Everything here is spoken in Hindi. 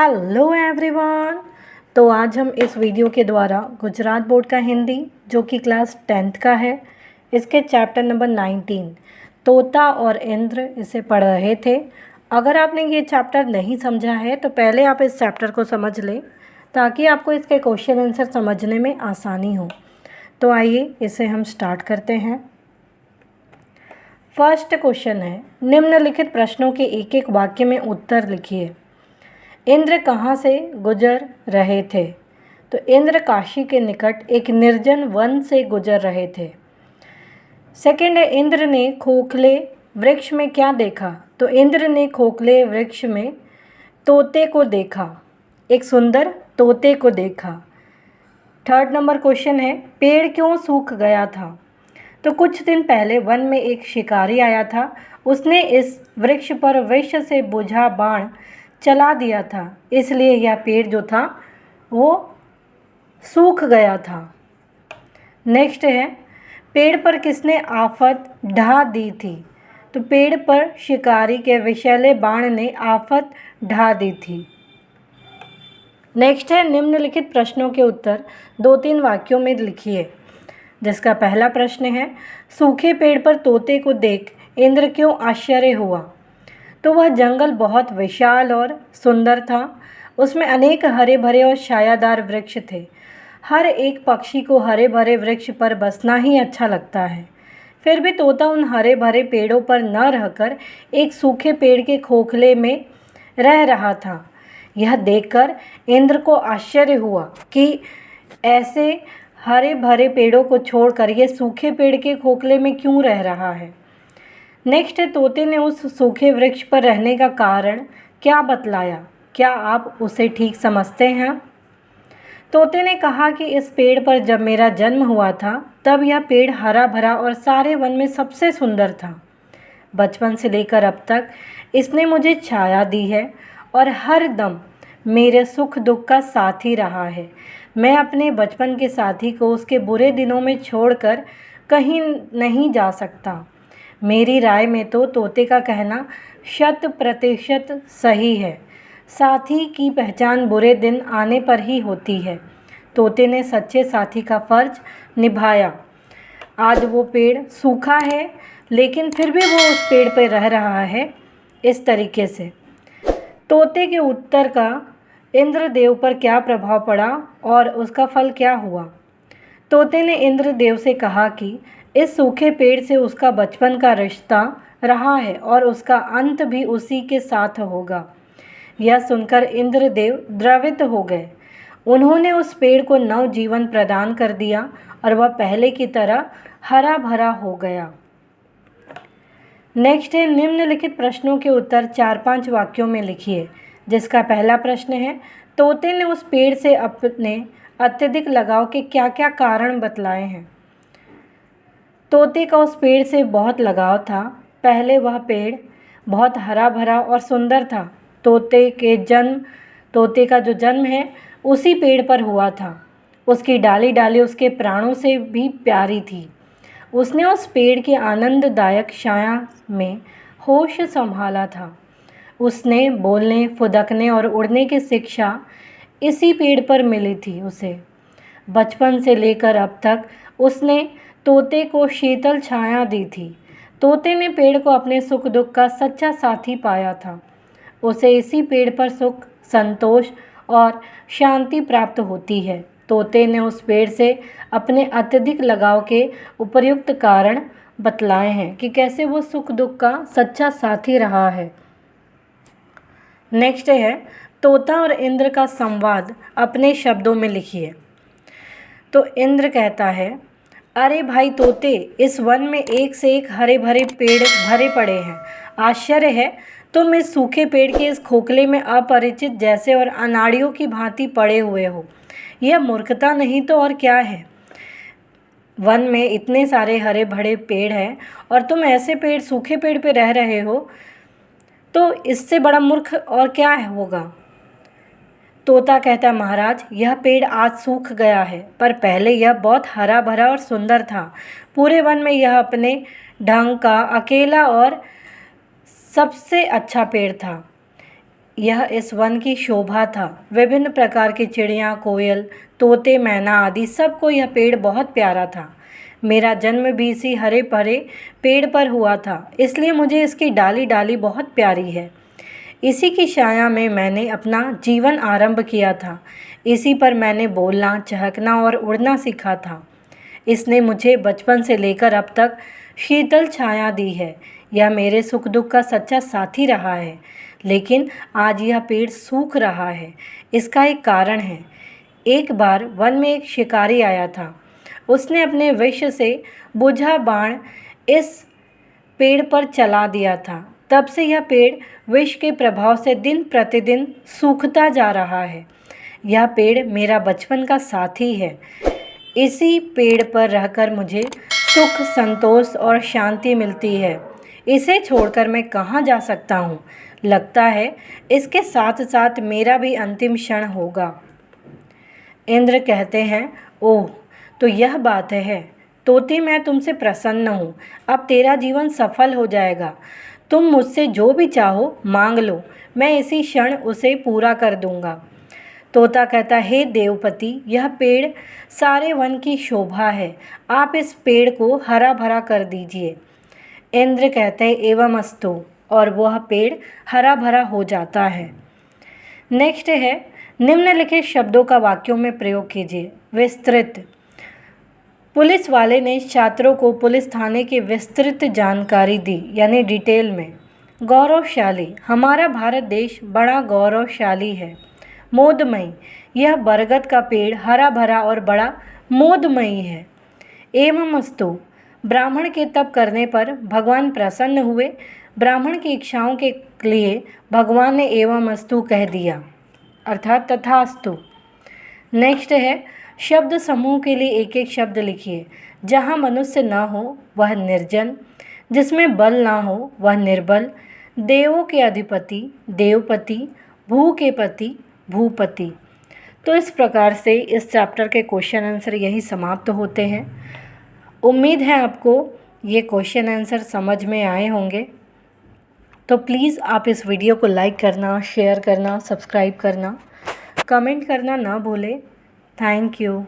Hello everyone. तो आज हम इस वीडियो के द्वारा गुजरात बोर्ड का हिंदी जो कि क्लास 10th का है, इसके चैप्टर नंबर 19 तोता और इंद्र इसे पढ़ रहे थे। अगर आपने ये चैप्टर नहीं समझा है तो पहले आप इस चैप्टर को समझ लें ताकि आपको इसके क्वेश्चन आंसर समझने में आसानी हो। तो आइए इसे हम स्टार्ट करते हैं। फर्स्ट क्वेश्चन है, निम्नलिखित प्रश्नों के एक एक वाक्य में उत्तर लिखिए। इंद्र कहाँ से गुजर रहे थे? तो इंद्र काशी के निकट एक निर्जन वन से गुजर रहे थे। सेकंड है, इंद्र ने खोखले वृक्ष में क्या देखा? तो इंद्र ने खोखले वृक्ष में तोते को देखा, एक सुंदर तोते को देखा। थर्ड नंबर क्वेश्चन है, पेड़ क्यों सूख गया था? तो कुछ दिन पहले वन में एक शिकारी आया था, उसने इस वृक्ष पर विष से बुझा बाण चला दिया था, इसलिए यह पेड़ जो था वो सूख गया था। नेक्स्ट है, पेड़ पर किसने आफत ढा दी थी? तो पेड़ पर शिकारी के विषैले बाण ने आफत ढा दी थी। नेक्स्ट है, निम्नलिखित प्रश्नों के उत्तर 2-3 वाक्यों में लिखिए। जिसका पहला प्रश्न है, सूखे पेड़ पर तोते को देख इंद्र क्यों आश्चर्य हुआ? तो वह जंगल बहुत विशाल और सुंदर था, उसमें अनेक हरे भरे और छायादार वृक्ष थे। हर एक पक्षी को हरे भरे वृक्ष पर बसना ही अच्छा लगता है। फिर भी तोता उन हरे भरे पेड़ों पर न रहकर एक सूखे पेड़ के खोखले में रह रहा था। यह देखकर इंद्र को आश्चर्य हुआ कि ऐसे हरे भरे पेड़ों को छोड़कर यह सूखे पेड़ के खोखले में क्यों रह रहा है। नेक्स्ट है, तोते ने उस सूखे वृक्ष पर रहने का कारण क्या बतलाया? क्या आप उसे ठीक समझते हैं? तोते ने कहा कि इस पेड़ पर जब मेरा जन्म हुआ था तब यह पेड़ हरा भरा और सारे वन में सबसे सुंदर था। बचपन से लेकर अब तक इसने मुझे छाया दी है और हर दम मेरे सुख दुख का साथी रहा है। मैं अपने बचपन के साथी को उसके बुरे दिनों में छोड़कर कहीं नहीं जा सकता। मेरी राय में तो तोते का कहना 100% सही है। साथी की पहचान बुरे दिन आने पर ही होती है। तोते ने सच्चे साथी का फर्ज निभाया। आज वो पेड़ सूखा है लेकिन फिर भी वो उस पेड़ पर रह रहा है इस तरीके से। तोते के उत्तर का इंद्रदेव पर क्या प्रभाव पड़ा और उसका फल क्या हुआ? तोते ने इंद्रदेव से कहा कि इस सूखे पेड़ से उसका बचपन का रिश्ता रहा है और उसका अंत भी उसी के साथ होगा। यह सुनकर इंद्रदेव द्रवित हो गए। उन्होंने उस पेड़ को नव जीवन प्रदान कर दिया और वह पहले की तरह हरा भरा हो गया। नेक्स्ट है, निम्नलिखित प्रश्नों के उत्तर 4-5 वाक्यों में लिखिए। जिसका पहला प्रश्न है, तोते ने उस पेड़ से अपने अत्यधिक लगाव के क्या क्या कारण बतलाए हैं? तोते का उस पेड़ से बहुत लगाव था। पहले वह पेड़ बहुत हरा भरा और सुंदर था। तोते का जो जन्म है उसी पेड़ पर हुआ था। उसकी डाली डाली उसके प्राणों से भी प्यारी थी। उसने उस पेड़ की आनंददायक छाया में होश संभाला था। उसने बोलने, फुदकने और उड़ने की शिक्षा इसी पेड़ पर मिली थी उसे। बचपन से लेकर अब तक उसने तोते को शीतल छाया दी थी। तोते ने पेड़ को अपने सुख दुख का सच्चा साथी पाया था। उसे इसी पेड़ पर सुख, संतोष और शांति प्राप्त होती है। तोते ने उस पेड़ से अपने अत्यधिक लगाव के उपर्युक्त कारण बतलाए हैं कि कैसे वो सुख दुख का सच्चा साथी रहा है। नेक्स्ट है, तोता और इंद्र का संवाद अपने शब्दों में लिखिए। तो इंद्र कहता है, अरे भाई तोते, इस वन में एक से एक हरे भरे पेड़ भरे पड़े हैं। आश्चर्य है, तुम इस सूखे पेड़ के इस खोखले में अपरिचित जैसे और अनाड़ियों की भांति पड़े हुए हो। यह मूर्खता नहीं तो और क्या है? वन में इतने सारे हरे भरे पेड़ हैं और तुम ऐसे सूखे पेड़ पे रह रहे हो, तो इससे बड़ा मूर्ख और क्या होगा? तोता कहता, महाराज यह पेड़ आज सूख गया है, पर पहले यह बहुत हरा भरा और सुंदर था। पूरे वन में यह अपने ढंग का अकेला और सबसे अच्छा पेड़ था। यह इस वन की शोभा था। विभिन्न प्रकार की चिड़ियाँ, कोयल, तोते, मैना आदि सबको यह पेड़ बहुत प्यारा था। मेरा जन्म भी इसी हरे भरे पेड़ पर हुआ था, इसलिए मुझे इसकी डाली डाली बहुत प्यारी है। इसी की छाया में मैंने अपना जीवन आरंभ किया था। इसी पर मैंने बोलना, चहकना और उड़ना सीखा था। इसने मुझे बचपन से लेकर अब तक शीतल छाया दी है। यह मेरे सुख दुख का सच्चा साथी रहा है। लेकिन आज यह पेड़ सूख रहा है। इसका एक कारण है। एक बार वन में एक शिकारी आया था। उसने अपने विष से बुझा बाण इस पेड़ पर चला दिया था। तब से यह पेड़ विष के प्रभाव से दिन प्रतिदिन सूखता जा रहा है। यह पेड़ मेरा बचपन का साथी है। इसी पेड़ पर रहकर मुझे सुख, संतोष और शांति मिलती है। इसे छोड़कर मैं कहाँ जा सकता हूँ? लगता है इसके साथ साथ मेरा भी अंतिम क्षण होगा। इंद्र कहते हैं, ओह, तो यह बात है। तोते, मैं तुमसे प्रसन्न हूँ। अब तेरा जीवन सफल हो जाएगा। तुम मुझसे जो भी चाहो मांग लो, मैं इसी क्षण उसे पूरा कर दूंगा। तोता कहता, हे देवपति, यह पेड़ सारे वन की शोभा है। आप इस पेड़ को हरा भरा कर दीजिए। इंद्र कहते हैं, एवं अस्तु, और वह पेड़ हरा भरा हो जाता है। नेक्स्ट है, निम्नलिखित शब्दों का वाक्यों में प्रयोग कीजिए। विस्तृत। पुलिस वाले ने छात्रों को पुलिस थाने की विस्तृत जानकारी दी, यानी डिटेल में। गौरवशाली, हमारा भारत देश बड़ा गौरवशाली है। मोदमयी, यह बरगद का पेड़ हरा भरा और बड़ा मोदमयी है। एवं अस्तु, ब्राह्मण के तप करने पर भगवान प्रसन्न हुए। ब्राह्मण की इच्छाओं के लिए भगवान ने एवं अस्तु कह दिया, अर्थात तथास्तु। नेक्स्ट है, शब्द समूह के लिए एक एक शब्द लिखिए। जहाँ मनुष्य न हो वह निर्जन, जिसमें बल ना हो वह निर्बल, देवों के अधिपति देवपति, भू के पति भूपति। तो इस प्रकार से इस चैप्टर के क्वेश्चन आंसर यही समाप्त होते हैं। उम्मीद है आपको ये क्वेश्चन आंसर समझ में आए होंगे। तो प्लीज़ आप इस वीडियो को लाइक करना, शेयर करना, सब्सक्राइब करना, कमेंट करना ना भूलें। Thank you.